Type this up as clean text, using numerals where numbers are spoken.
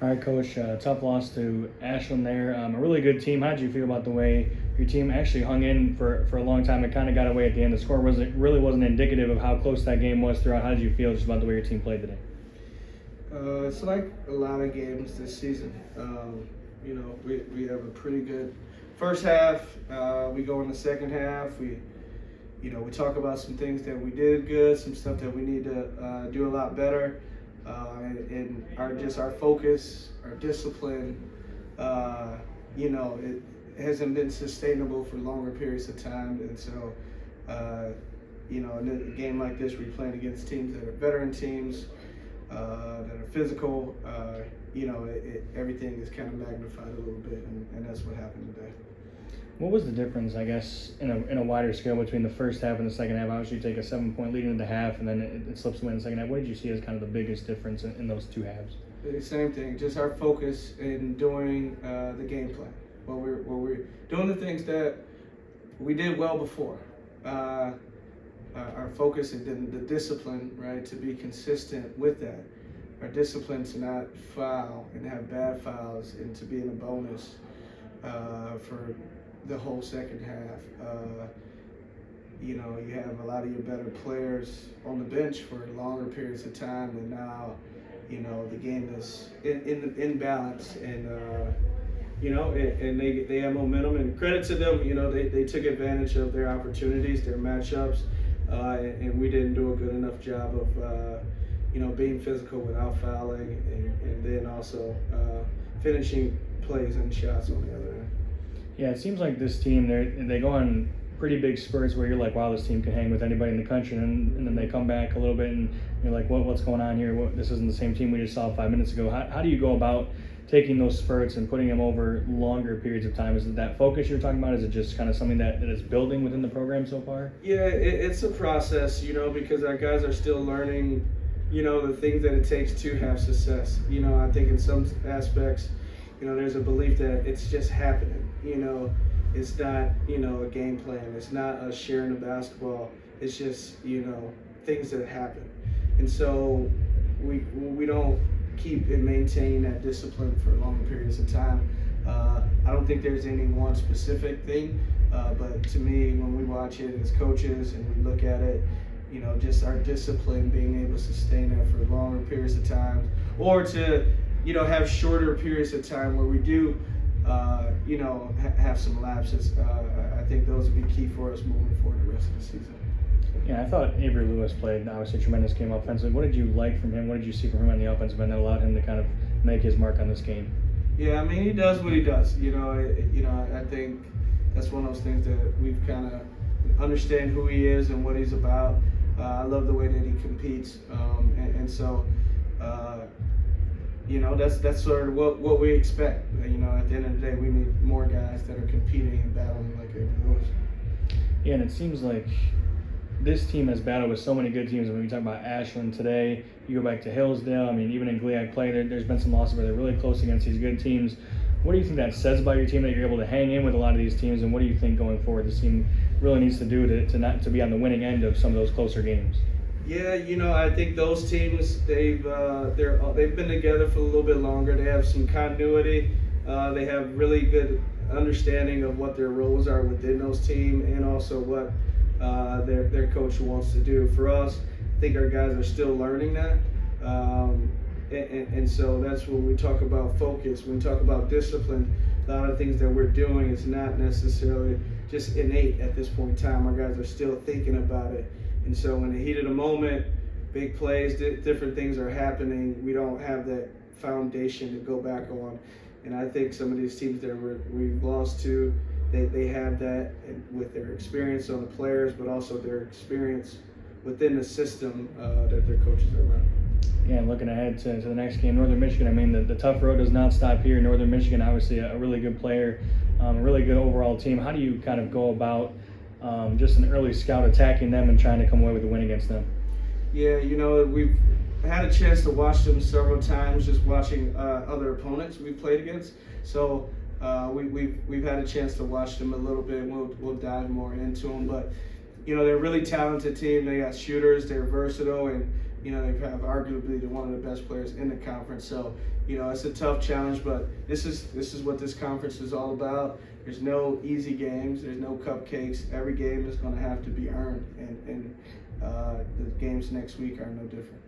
All right, Coach. Tough loss to Ashland there. A really good team. How did you feel about the way your team actually hung in for a long time? It kind of got away at the end. The score wasn't indicative of how close that game was throughout. How did you feel just about the way your team played today? It's like a lot of games this season. We have a pretty good first half. We go in the second half. We talk about some things that we did good, some stuff that we need to do a lot better, and our focus, our discipline. It hasn't been sustainable for longer periods of time, and so. In a game like this, where you're playing against teams that are veteran teams, that are physical, everything is kind of magnified a little bit, and that's what happened today. What was the difference, I guess, in a wider scale between the first half and the second half? Obviously, you take a 7-point lead into half, and then it slips away in the second half. What did you see as kind of the biggest difference in those two halves? The same thing, just our focus in doing the game plan. We're doing the things that we did well before. Our focus and then the discipline, right, to be consistent with that. Our discipline to not foul and have bad fouls and to be in a bonus for the whole second half. You have a lot of your better players on the bench for longer periods of time, and now, the game is in balance, and and they have momentum, and credit to them. They took advantage of their opportunities, their matchups, and we didn't do a good enough job of being physical without fouling, and then also finishing plays and shots on the other end. Yeah, it seems like this team they go on pretty big spurts where you're like, wow, this team can hang with anybody in the country, and then they come back a little bit, and you're like, what's going on here? This isn't the same team we just saw 5 minutes ago. How do you go about taking those spurts and putting them over longer periods of time? Is it that focus you're talking about? Is it just kind of something that is building within the program so far? Yeah, it's a process, because our guys are still learning, the things that it takes to have success. I think in some aspects, there's a belief that it's just happening. It's not, a game plan. It's not us sharing the basketball. It's just, things that happen. And so we don't keep and maintain that discipline for longer periods of time. I don't think there's any one specific thing, but to me, when we watch it as coaches and we look at it, just our discipline, being able to sustain that for longer periods of time, or to, have shorter periods of time where we do, have some lapses. I think those would be key for us moving forward the rest of the season. Yeah, I thought Avery Lewis played obviously a tremendous game offensively. What did you like from him? What did you see from him on the offensive end that allowed him to kind of make his mark on this game? Yeah, he does what he does. I think that's one of those things that we've kind of understand who he is and what he's about. I love the way that he competes, and so that's sort of what we expect. At the end of the day, we need more guys that are competing and battling like Avery Lewis. Yeah, and it seems like this team has battled with so many good teams. When we talk about Ashland today, you go back to Hillsdale. Even in GLIAC play, there's been some losses where they're really close against these good teams. What do you think that says about your team, that you're able to hang in with a lot of these teams? And what do you think going forward this team really needs to do to be on the winning end of some of those closer games? Yeah, I think those teams, they've been together for a little bit longer. They have some continuity. They have really good understanding of what their roles are within those teams, and also what their coach wants to do. For us, I think our guys are still learning that. And so that's when we talk about focus, when we talk about discipline, a lot of things that we're doing is not necessarily just innate at this point in time. Our guys are still thinking about it. And so in the heat of the moment, big plays, different things are happening. We don't have that foundation to go back on. And I think some of these teams that we've lost to, they have that with their experience on the players, but also their experience within the system that their coaches are running. Yeah, looking ahead to the next game, Northern Michigan. The tough road does not stop here. Northern Michigan, obviously a really good player, a really good overall team. How do you kind of go about just an early scout attacking them and trying to come away with a win against them? Yeah, we've had a chance to watch them several times, just watching other opponents we've played against. So we've had a chance to watch them a little bit. We'll dive more into them, but they're a really talented team. They got shooters. They're versatile, and You know, they have arguably one of the best players in the conference. So, you know, it's a tough challenge, but this is what this conference is all about. There's no easy games. There's no cupcakes. Every game is going to have to be earned, and the games next week are no different.